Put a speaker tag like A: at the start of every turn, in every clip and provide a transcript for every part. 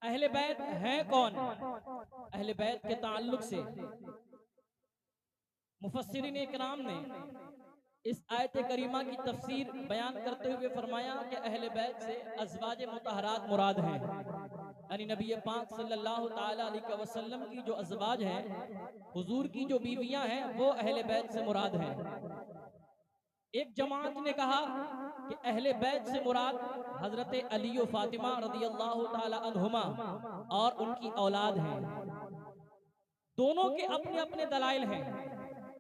A: اہل بیت ہیں کون؟ اہل بیت کے تعلق سے مفسرین اکرام نے اس آیت کریمہ کی تفسیر بیان کرتے ہوئے فرمایا کہ اہل بیت سے ازواج مطہرات مراد ہیں، یعنی نبی پاک صلی اللہ تعالی علیہ وسلم کی جو ازواج ہیں، حضور کی جو بیویاں ہیں، وہ اہل بیت سے مراد ہیں۔ ایک جماعت نے کہا کہ اہل بیت سے مراد حضرت علی و فاطمہ رضی اللہ تعالی عنہما اور ان کی اولاد ہیں۔ دونوں کے اپنے اپنے دلائل ہیں۔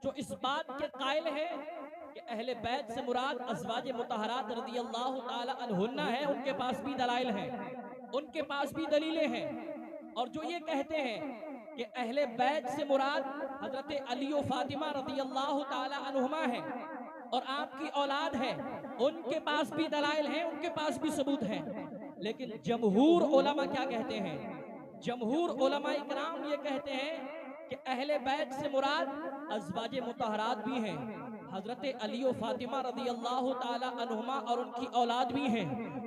A: جو اس بات کے قائل ہیں کہ اہل بیت سے مراد ازواج مطہرات رضی اللہ تعالی عنہن ہیں، ان کے پاس بھی دلائل ہیں، ان کے پاس بھی دلیلیں ہیں۔ اور جو یہ کہتے ہیں کہ اہل بیت سے مراد حضرت علی و فاطمہ رضی اللہ تعالی عنہما ہیں اور آپ کی اولاد ہے، ان کے پاس بھی دلائل ہیں، ان کے پاس بھی ثبوت ہیں۔ لیکن جمہور علماء کیا کہتے ہیں؟ جمہور علماء اکرام یہ کہتے ہیں کہ اہل بیت سے مراد ازواج مطہرات بھی ہیں، حضرت علی و فاطمہ رضی اللہ تعالی عنہما اور ان کی اولاد بھی ہیں،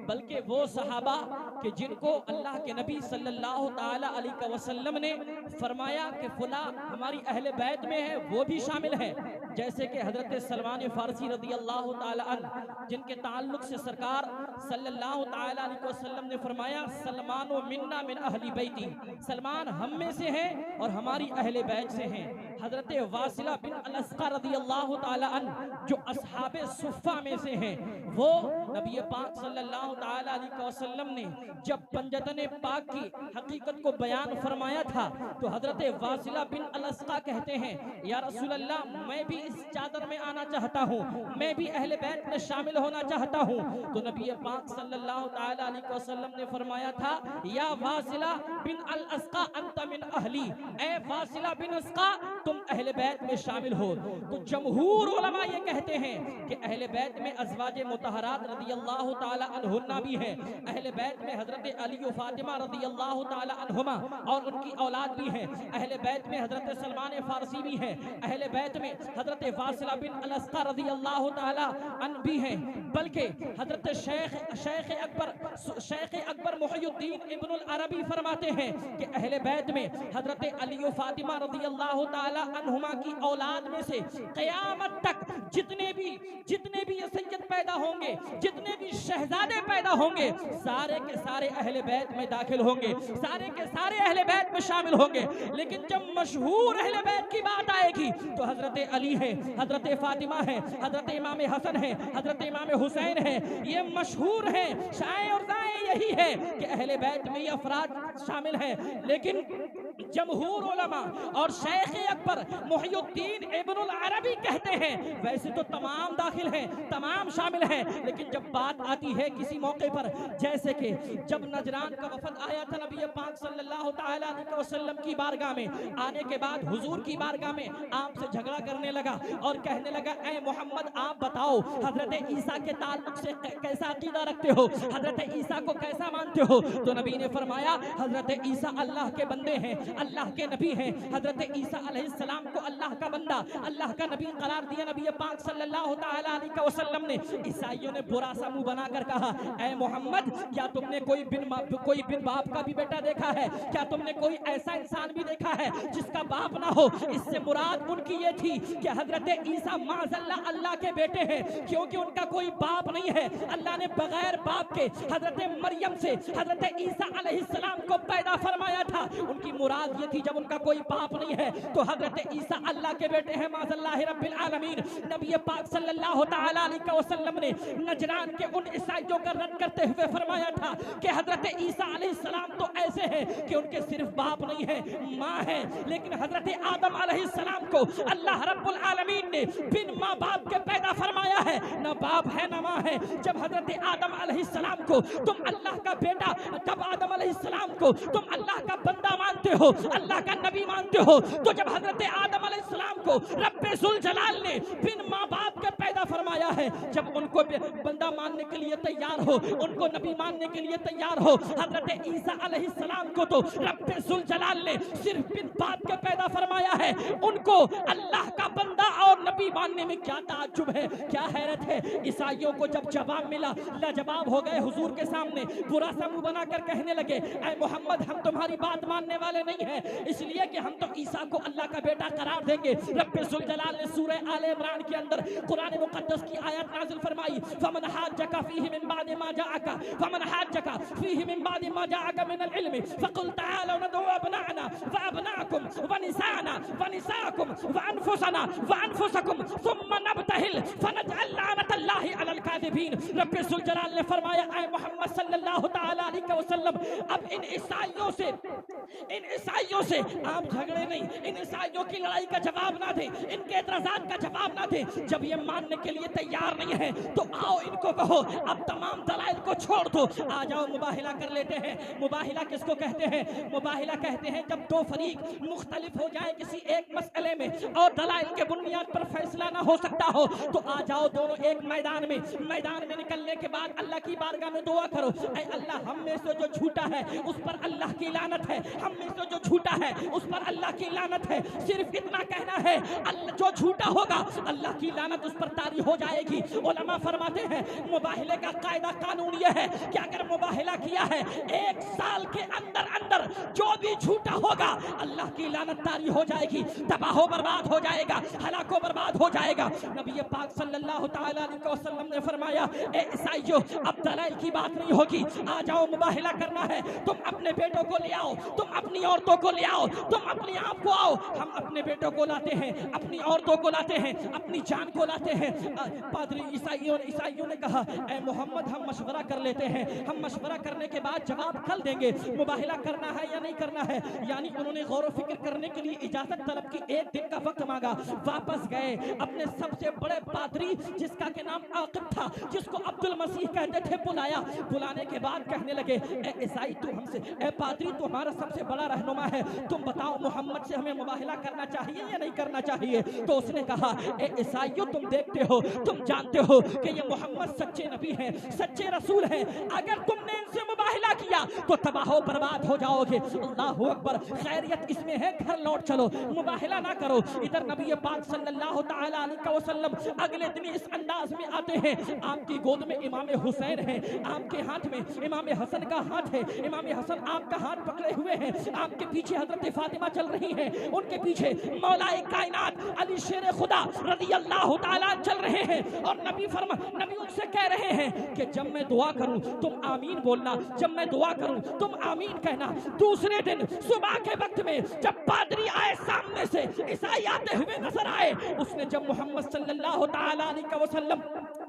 A: بلکہ وہ صحابہ کہ جن کو اللہ کے نبی صلی اللہ تعالی علیہ وسلم نے فرمایا کہ فلاں ہماری اہل بیت میں ہے، وہ بھی شامل ہیں، جیسے کہ حضرت سلمان فارسی رضی اللہ تعالی عنہ، جن کے تعلق سے سرکار صلی اللہ تعالی علیہ وسلم نے فرمایا سلمان و منا من اہل بیتی، سلمان ہم میں سے ہیں اور ہماری اہل بیت سے ہیں۔ حضرت واصلہ بن الاسقا رضی اللہ تعالی عنہ جو اصحاب صفہ میں سے ہیں، وہ نبی پاک صلی اللہ تعالی علیہ وسلم نے جب پنجتن پاک کی حقیقت کو بیان فرمایا تھا تو حضرت واصلہ بن الاسقا کہتے ہیں یا رسول اللہ میں بھی اس چادر میں آنا چاہتا ہوں، میں بھی اہل بیت میں شامل ہونا چاہتا ہوں۔ تو نبی پاک صلی اللہ تعالی علیہ وسلم نے فرمایا تھا یا واصلہ بن الاسقا انت من اہلی، اے واصلہ بن اسقا تم اہل بیت میں شامل ہو۔ تو جمہور علماء یہ کہتے ہیں کہ اہل بیت میں ازواج مطہرات رضی اللہ تعالی عنہن بھی ہیں، اہل بیت میں حضرت علی و فاطمہ رضی اللہ تعالی عنہما اور ان کی اولاد بھی ہیں، اہل بیت میں حضرت سلمان فارسی بھی ہیں، اہل بیت میں حضرت واصلہ بن الاسقا رضی اللہ تعالی عنہ بھی ہیں، بلکہ حضرت شیخ اکبر محی الدین ابن العربی فرماتے ہیں کہ اہل بیت میں حضرت علی و فاطمہ رضی اللہ تعالی عنہما کی اولاد میں سے قیامت تک جتنے بھی یہ سید پیدا ہوں گے، جتنے بھی شہزادے پیدا ہوں گے، سارے کے سارے اہل بیت میں داخل ہوں گے، سارے کے سارے اہل بیت میں شامل ہوں گے۔ لیکن جب مشہور اہل بیت کی بات آئے گی تو حضرت علی ہے، حضرت فاطمہ ہے، حضرت امام حسن ہے، حضرت امام حسین ہے، یہ مشہور ہیں، شائع اور دائیں یہی ہے کہ اہل بیت میں یہ افراد شامل ہیں۔ لیکن جمہور علماء اور شیخ اکبر محی الدین ابن العربی کہتے ہیں ویسے تو تمام داخل ہیں، تمام شامل ہیں، لیکن جب بات آتی ہے کسی موقع پر، جیسے کہ جب نجران کا وفد آیا تھا نبی پاک صلی اللہ تعالی علیہ وسلم کی بارگاہ میں، آنے کے بعد حضور کی بارگاہ میں آپ سے جھگڑا کرنے لگا اور کہنے لگا اے محمد آپ بتاؤ حضرت عیسیٰ کے تعلق سے کیسا عقیدہ رکھتے ہو، حضرت عیسیٰ کو کیسا مانتے ہو؟ تو نبی نے فرمایا حضرت عیسیٰ اللہ کے بندے ہیں، اللہ کے نبی ہیں، حضرت عیسیٰ علیہ السلام کو اللہ کا بندہ، اللہ کا نبی قرار دیا نبی پاک صلی اللہ تعالی علیہ وسلم نے۔ عیسائیوں نے برا سا منہ بنا کر کہا اے محمد کیا تم نے کوئی بن باپ کا بھی بیٹا دیکھا ہے؟ کیا تم نے کوئی ایسا انسان بھی دیکھا ہے جس کا باپ نہ ہو؟ اس سے مراد ان کی یہ تھی کہ حضرت عیسیٰ معاذ اللہ کے بیٹے ہیں، کیونکہ ان کا کوئی باپ نہیں ہے، اللہ نے بغیر باپ کے حضرت مریم سے حضرت عیسیٰ علیہ السلام کو پیدا فرمایا تھا۔ ان کی مراد یہ تھی جب ان کا کوئی باپ نہیں ہے تو حضرت عیسیٰ اللہ کے بیٹے ہیں معاذ اللہ رب العالمین۔ نبی پاک صلی اللہ تعالی علیہ وسلم نے نجران کے ان عیسائیوں کا رد کرتے ہوئے فرمایا تھا کہ حضرت عیسیٰ علیہ السلام تو ایسے ہیں کہ ان کے صرف باپ نہیں ہے، ماں ہے، لیکن حضرت آدم علیہ السلام کو اللہ رب العالمین نے بن ماں باپ کے پیدا فرمایا ہے، نہ باپ ہے نہ ماں ہے۔ جب حضرت آدم علیہ السلام کو تم اللہ کا بیٹا، جب آدم علیہ السلام کو تم اللہ کا بندہ مانتے ہو، اللہ کا نبی مانتے ہو، تو جب حضرت آدم علیہ السلام کو رب ذوالجلال نے بن ماں باپ کے پیدا فرمایا ہے، جب ان کو بندہ ماننے کے لیے تیار ہو، ان کو نبی ماننے کے لیے تیار ہو، حضرت عیسیٰ علیہ السلام کو تو رب ذوالجلال نے صرف بن باپ کے پیدا فرمایا ہے، ان کو اللہ کا بندہ اور نبی नबी मानने में क्या ताज्जुब है, क्या हैरत है। ईसाइयों को जब जवाब मिला, लाजवाब हो गए हुजूर के सामने, बुरा सा मुंह बनाकर कहने लगे, ऐ मोहम्मद हम तुम्हारी बात मानने वाले नहीं हैं, इसलिए कि हम तो ईसा को अल्लाह का बेटा करार देंगे। रब्बे जुल जलाल ने सूरह आले इमरान के अंदर कुरान मुकद्दस की आयत नाज़िल फरमाई, फमन हाज्जका फीहि मिन बादि मा जाअका फमन हाज्जका फीहि मिन बादि मा जाअका मिन इल्म फकुल तआलू नदउ अबनाना व अबनाकुम व निसाना व निसाकुम व अनफुसना व अनफुसकुम सुम्मा नबतहिल फनजअल लानतल्लाहि अलल काज़िबीन। रब्बे जुल जलाल ने फरमाया, ऐ मोहम्मद सल्लल्लाहु तआला अलैहि वसल्लम, अब इन ईसाइयों से आप झगड़े नहीं, इन ईसाइयों की लड़ाई का जवाब ना दें, इनके एतराज़ात का जवाब ना दें। जब ये मानने के लिए तैयार नहीं है तो आओ इनको कहो अब तमाम दलाइल को छोड़ दो, आ जाओ मुबाहिला कर लेते हैं। मुबाहिला किसको कहते हैं? मुबाहिला कहते हैं जब दो फरीक मुख्तलिफ हो जाए किसी एक मसले में और दलाइल के बुनियाद पर फैसला ना हो सकता हो तो आ जाओ दोनों एक मैदान में निकलने के बाद अल्लाह की बारगाह में दुआ करो, ऐ अल्लाह हम में से जो झूठा है उस पर अल्लाह की लानत है, हम में से जो झूठा है उस पर अल्लाह की लानत है। सिर्फ इतना कहना है, जो झूठा होगा अल्लाह की लानत उस पर तारी हो जाएगी। उलमा फरमाते हैं मुबाहिले का कायदा कानून यह है कि अगर मुबाहिला किया है 1 साल के अंदर अंदर जो भी झूठा होगा अल्लाह की लानत तारी हो जाएगी, तबाह बर्बाद हो जाएगा, हलाको बर्बाद हो जाएगा। नबी पाक सल्लल्लाहु तआला अलैहि वसल्लम ने फरमाया, ए ईसाइयों अब दलाइल की बात नहीं होगी, आ जाओ मुबाहिला करना है, तुम अपने बेटों को ले आओ, तुम अपनी औरतों को ले आओ, तुम अपने आप को आओ, हम अपने बेटों को लाते हैं, अपनी औरतों को लाते हैं, अपनी जान को लाते हैं। पादरी ईसाइयों ने कहा, ऐ मोहम्मद हम मशवरा कर लेते हैं, हम मशवरा करने के बाद जवाब कल देंगे, मुबाहिला करना है या नहीं करना है। यानी उन्होंने गौर व फिक्र करने के लिए इजाजत तलब की, 1 दिन का वक्त मांगा, वापस गए अपने सबसे बड़े पादरी जिसका के नाम आकिब था, जिसको अब्दुल मसीह कहते थे, बुलाया। बुलाने के बाद कहने लगे, ए ईसाई तू हमसे, ए पादरी तू हमारा सबसे बड़ा रहनुमा है, तुम बताओ मोहम्मद से हमें मुबाहिला करना चाहिए या नहीं करना चाहिए। तो उसने कहा, ए ईसाइयों तुम देखते हो, तुम जानते हो कि ये मोहम्मद सच्चे नबी हैं, सच्चे रसूल हैं, अगर तुमने इनसे मुबाहिला किया तो तबाह बर्बाद हो जाओगे। अल्लाहु अकबर, खैरियत इसमें है, घर लौट चलो, मुबाहिला ना करो। इधर नबी पाक सल्लल्लाहु तआला अलैहि वसल्लम अगले दिन इस अंदाज में आते हैं, आपकी गोद में इमाम हुसैन है, आपके हाथ में इमाम हसन का हाथ है, इमाम हसन आपका हाथ पकड़े हुए हैं, आपके पीछे हजरत फातिमा चल रही हैं, उनके पीछे मौलाए कायनात अली शेर खुदा रज़ी अल्लाह ताला चल रहे हैं। और नबी उनसे कह रहे हैं कि जब मैं दुआ करूं तुम आमीन बोलना, जब मैं दुआ करूं तुम आमीन कहना। दूसरे दिन सुबह के वक्त में जब पादरी आए, सामने से ईसाई आते हुए नजर आए, उसने जब मोहम्मद सल्लल्लाहु तआला अलैहि वसल्लम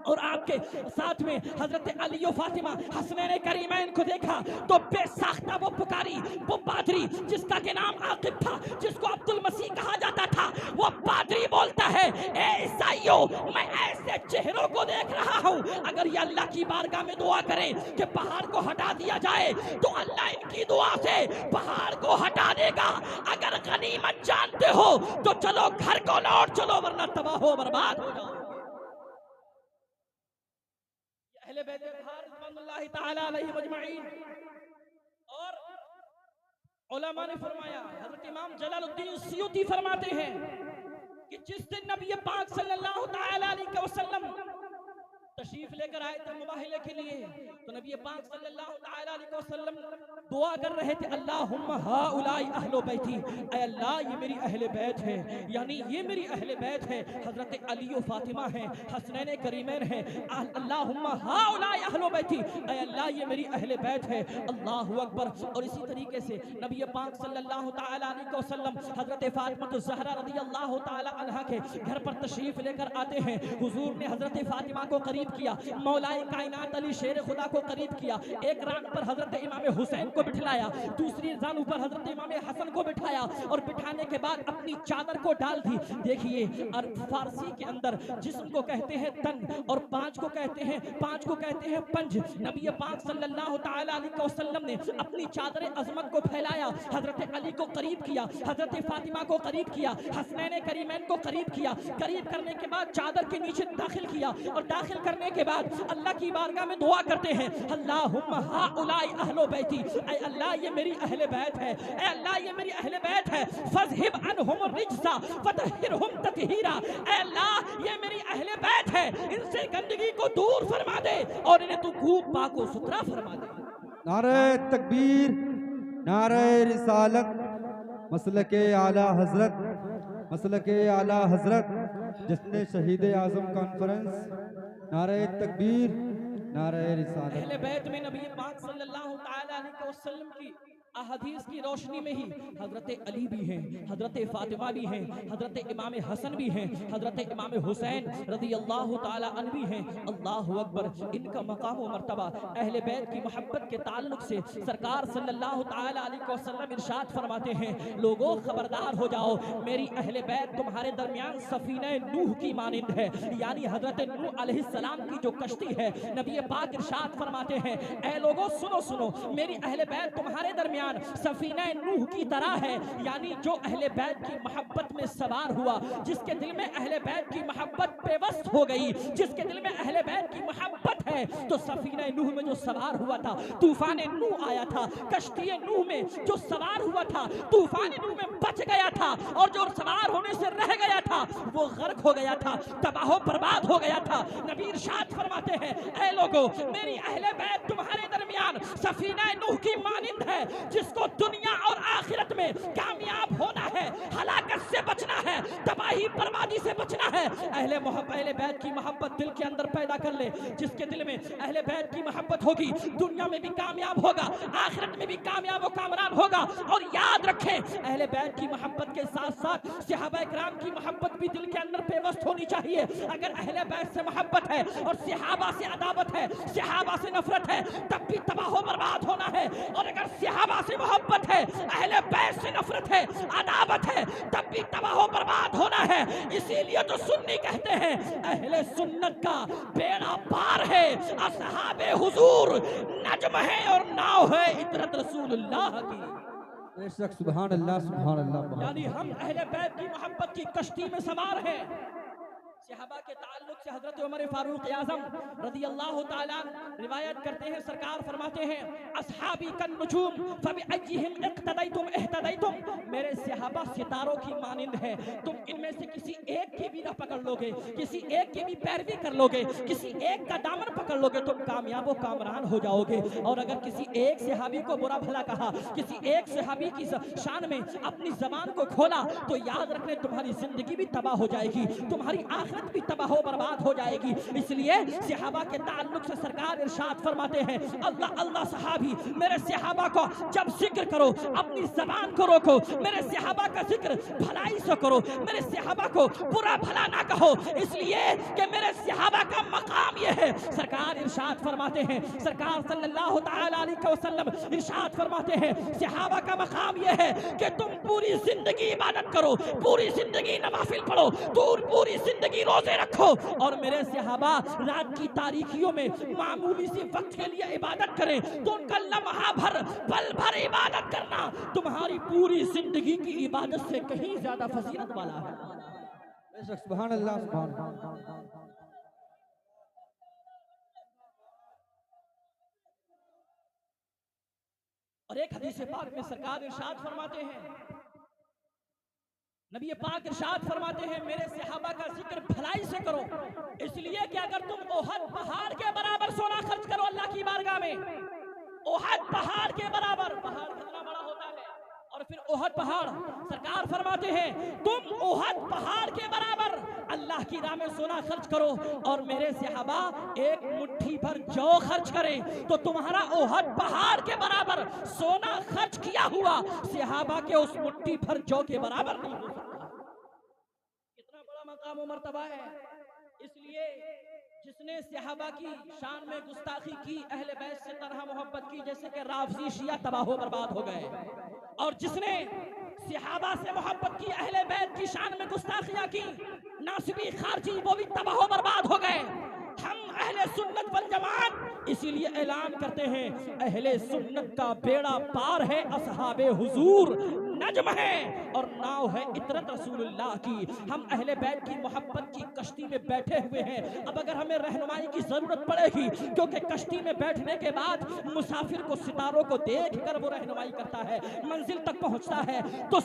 A: और आपके साथ में हजरत अली और फातिमा हसनैन करीमैन को देखा तो बेसाख्ता वो पुकारी, वो पादरी जिसका के नाम आकिब था, जिसको अब्दुल मसीह कहा जाता था, वो पादरी बोलता है, ए ईसाइयों मैं ऐसे चेहरों को देख रहा हूं, अगर ये अल्लाह की बारगाह में दुआ करें कि पहाड़ को हटा दिया जाए तो अल्लाह इनकी दुआ से पहाड़ को हटा देगा। अगर गनीमत जानते हो तो चलो घर को लौट चलो, वरना तबाह हो बर्बाद हो जाओ। अहले बैत रिज़वानुल्लाहि ताला अलैहिम अजमईन। और उलमा ने फरमाया, हज़रत इमाम जलालुद्दीन सुयूती फरमाते हैं कि जिस दिन नबी पाक सल्लल्लाहु ताला अलैहि वसल्लम तशरीफ लेकर आए थे मुबाहिले के लिए, तो नबी पाक सल्लल्लाहु ताला अलैहि वसल्लम दुआ कर रहे थे, अल्लाहुम्मा हाउलाई अहलो बैती, ऐ अल्लाह ये मेरी अहले बैत है, यानी ये मेरी अहले बैत है, हजरत अली और फातिमा हैं, हसनैन करीमैन हैं, अल्लाहुम्मा हाउलाई अहलो बैती, ऐ अल्लाह ये मेरी अहले बैत है। अल्लाहु अकबर। और इसी तरीके से नबी पाक सल्लल्लाहु ताला अलैहि वसल्लम हजरत फातिमा ज़हरा रज़ियल्लाहु ताला अन्हा के घर पर तशरीफ लेकर आते हैं। हुजूर ने हजरत फातिमा को करीब किया, मौलाए कायनात अली शेर खुदा को करीब किया, एक रान पर हजरत इमाम हुसैन को बिठाया, दूसरी रान पर हजरत इमाम हसन को बिठाया और बिठाने के बाद अपनी चादर को डाल दी। देखिए, और फारसी के अंदर जिस्म को कहते हैं तन और पांच को कहते हैं पंज। नबी पाक सल्लल्लाहु ताला अलैहि वसल्लम ने अपनी चादर अजमत को फैलाया, हजरत अली को करीब किया, हजरत फातिमा को करीब किया, हसनैन करीमैन को करीब किया, करीब करने के बाद चादर के नीचे दाखिल किया और दाखिल करने करने के बाद अल्लाह की बारगाह में दुआ करते हैं, अल्लाहुम्मा हाउलाई अहलो बैती, ऐ अल्लाह ये मेरी अहले बैत है, ऐ अल्लाह ये मेरी अहले बैत है, फज़हिब अनहुम रिज्सा फतहिरहुम ततहीरा, ऐ अल्लाह ये मेरी अहले बैत है, इनसे गंदगी को दूर फरमा दे और इन्हें तू खूब पाक व सुथरा फरमा दे।
B: नारे तकबीर, नारे रिसालत, मसलके आला हजरत, मसलके आला हजरत, जिसने शहीद आजम कॉन्फ्रेंस। नारे तकबीर, नारे रिसालत।
A: अहले बैत में नबी पाक सल्लल्लाहु तआला अलैहि वसल्लम की अहदीस की रोशनी में ही हजरत अली भी हैं, हजरत फातिमा भी हैं, हजरत इमाम हसन भी हैं, हजरत इमाम हुसैन रज़ी अल्लाह ताला अन्हु भी हैं। अल्लाहु अकबर। इनका मकाम व मर्तबा अहले बैत की मोहब्बत के ताल्लुक से सरकार सल्लल्लाहु ताला अलैहि वसल्लम इरशाद फरमाते हैं, लोगों खबरदार हो जाओ, मेरी अहले बैत तुम्हारे दरमियान सफीना नूह की मानिंद है, यानी हजरत नूह अलैहिस्सलाम की जो कश्ती है। नबी पाक इरशाद फरमाते हैं, ऐ लोगों सुनो सुनो, मेरी अहले बैत तुम्हारे दरमियान सफीना नूह की तरह है, यानी जो अहले बैत की मोहब्बत में सवार हुआ, जिसके दिल में अहले बैत की मोहब्बत पेवस्त हो गई, जिसके दिल में अहले बैत की मोहब्बत है, तो सफीना नूह में जो सवार हुआ था, तूफान नूह आया था, कश्ती नूह में जो सवार हुआ था, तूफान नूह में बच गया था, और जो सवार होने से रह गया था वो गर्क हो गया था, तबाह बर्बाद हो गया था। नबी इरशाद फरमाते हैं, ऐ लोगों मेरी अहले बैत तुम्हारे दरमियान सफीना नूह की मानिंद है, जिसको दुनिया और आखिरत में कामयाब होना है, हलाकत से बचना है, तबाही बर्बादी से बचना है। अहले बैत की मोहब्बत दिल के अंदर पैदा कर ले, जिसके दिल में अहले बैत की मोहब्बत होगी दुनिया में भी कामयाब होगा, आखिरत में भी कामयाब और कामरान होगा। और याद रखें, अहले बैत की मोहब्बत के साथ साथ सहाबा इकराम की मोहब्बत भी दिल के अंदर पेवस्त होनी चाहिए। अगर अहले बैत से मोहब्बत है और सहाबा से अदावत है, सहाबा से नफरत है, तब भी तबाह बर्बाद होना है। और अगर सहाबा से मोहब्बत है, अहले बैत से नफरत है, अदावत है, तब भी तबाह बर्बाद होना है। इसीलिए तो सुन्नी कहते हैं, अहले सुन्नत का बेड़ा पार है, असहाबे हुजूर नज्म है और नाव है इतरत रसूलुल्लाह की।
B: बेशक सुभान अल्लाह, सुभान अल्लाह।
A: यानी हम अहले बैत की मोहब्बत की कश्ती में सवार हैं। सहाबा के ताल्लुक से हजरत उमर फारूक आज़म रज़ी अल्लाह ताला रिवायत करते हैं, सरकार फरमाते हैं, अस्हाबी कन नुजूम फबिअय्यिहिम इक्तदैतुम इहतदैतुम, मेरे सहाबा सितारों की मानिंद है, तुम इनमें से किसी एक की भी राह पकड़ लोगे, किसी एक की भी पैरवी कर लोगे, किसी एक का दामन पकड़ लोगे, तुम कामयाब व कामरान हो जाओगे। और अगर किसी एक सहाबी को बुरा भला कहा, किसी एक सहाबी की शान में अपनी जबान को खोला, तो याद रखने तुम्हारी जिंदगी भी तबाह हो जाएगी, तुम्हारी आखिरत भी तबाह बर्बाद हो जाएगी। इसलिए सहाबा के ताल्लुक से सरकार इरशाद फरमाते हैं, अल्लाह अल्लाह सहाबी, मेरे सहाबा को जब जिक्र करो अपनी जबान को रोको, मेरे सहाबा का जिक्र भलाई से करो, मेरे सहाबा को बुरा भला ना कहो, इसलिए कि मेरे सहाबा का मकाम यह है। सरकार इरशाद फरमाते हैं, सरकार सल्लल्लाहु तआला अलैहि वसल्लम इरशाद फरमाते हैं, सहाबा का मकाम यह है कि तुम पूरी जिंदगी इबादत करो, पूरी जिंदगी नवाफिल पढ़ो, पूरी जिंदगी रोजे रखो, और मेरे सहाबा रात की तारीखियों में मामूली सी वक्त के लिए इबादत करें, तो उनका लम्हा भर पल भर इबादत करना तुम्हारी पूरी जिंदगी की इबादत से कहीं ज्यादा फजीलत वाला है।
B: बेशक सुभान अल्लाह, सुभान अल्लाह।
A: और एक हदीस पाक में सरकार इरशाद फरमाते हैं, नबी पाक इरशाद फरमाते हैं, मेरे सहाबा का जिक्र भलाई से करो, इसलिए कि अगर तुम ओहद पहाड़ के बराबर सोना खर्च करो अल्लाह की बारगाह में, ओहद पहाड़ के बराबर, पहाड़ कितना बड़ा होता है, और फिर ओहद पहाड़, सरकार फरमाते हैं तुम ओहद पहाड़ के बराबर अल्लाह की राह में सोना खर्च करो, और मेरे सहाबा एक मुट्ठी भर जौ खर्च करें, तो तुम्हारा ओहद पहाड़ के बराबर सोना खर्च किया हुआ सहाबा के उस मुट्ठी भर जौ के बराबर नहीं हो सकता। कितना बड़ा मकाम व मर्तबा है। इसलिए जिसने सहाबा की शान में गुस्ताखी की, अहले बैत से तरह मोहब्बत की जैसे कि राफजी शिया तबाह बर्बाद हो गए, और जिसने सहाबा से मोहब्बत की, अहले बैत की शान में गुस्ताखियां की, नासिबी खारजी, वो भी तबाह बर्बाद हो गए। हम अहले सुन्नत वल जमात इसीलिए ऐलान करते हैं, अहले सुन्नत का बेड़ा पार है, असहाबे हुजूर नज्म है और नाव है इतरत रसूलुल्लाह की। हम अहले बैत की मोहब्बत की कश्ती में बैठे हुए हैं। अब अगर हमें रहनुमाई की जरूरत पड़ेगी, क्योंकि कश्ती में बैठने के बाद मुसाफिर को सितारों को देख कर वो रहनुमाई करता है, मंजिल तक पहुंचता है, तो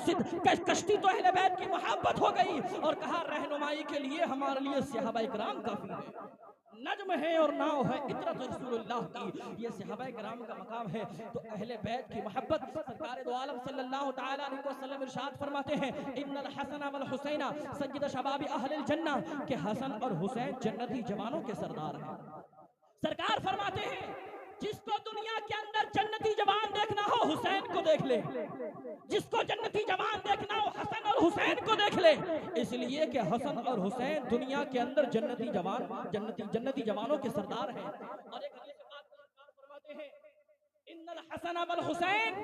A: कश्ती तो अहले बैत की मोहब्बत हो गई। और कहा रहनुमाई के लिए हमारे लिए सहाबाए किराम काफी है। नज्म है और नाव है इतरत रसूलुल्लाह की, ये सहाबाए किराम का मकाम है। तो अहले बैत की मोहब्बत सरकार दो आलम सल्लल्लाहु तआला अलैहि वसल्लम इरशाद फरमाते हैं, इन्नल हसन वल हुसैन सय्यद शबाब अहलिल जन्नह, कि हसन और हुसैन जन्नती जवानों के सरदार हैं। सरकार फरमाते हैं, जिसको दुनिया के अंदर जन्नती जवान देखना हो हुसैन को देख ले, जिसको जन्नती जवान देखना हो हसन और हुसैन को देख ले। इसलिए कि हसन और हुसैन दुनिया के अंदर जन्नती जवानों के सरदार हैं। और एक हदीस के बाद सरकार फरमाते हैं, इन्नल हसन वल हुसैन,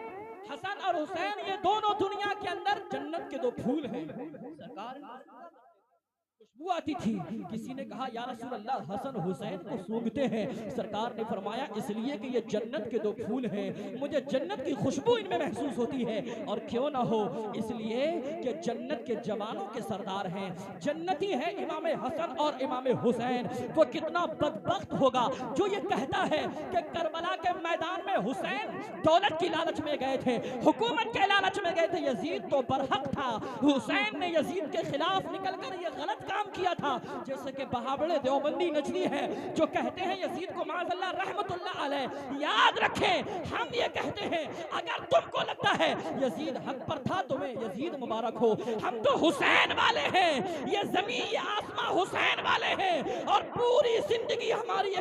A: हसन और हुसैन ये दोनों दुनिया के अंदर जन्नत के दो फूल हैं। सरकार खुशबू आती थी, किसी ने कहा या रसूल अल्लाह हसन हुसैन को सूंघते हैं। सरकार ने फरमाया इसलिए कि ये जन्नत के दो फूल हैं, मुझे जन्नत की खुशबू इनमें महसूस होती है। और क्यों ना हो, इसलिए कि जन्नत के जवानों के सरदार हैं, जन्नती है इमाम हसन और इमाम हुसैन। वो कितना बदबख्त होगा जो ये कहता है कि करबला के मैदान में हुसैन दौलत की लालच में गए थे, हुकूमत के लालच में गए थे, यजीद तो बरहक था, हुसैन ने यजीद के खिलाफ निकलकर ये गलत काम किया था। जैसे कि बहाबड़े देवबंदी नजदी है जो कहते हैं यजीद को माज़अल्लाह रहमतुल्लाह अलैह। याद रखें, हम ये कहते हैं अगर तुमको लगता है यजीद हक पर था, तुम्हें यजीद मुबारक हो, हम तो हुसैन वाले हैं, ये जमीन ये आसमां हुसैन वाले हैं। और पूरी जिंदगी हमारी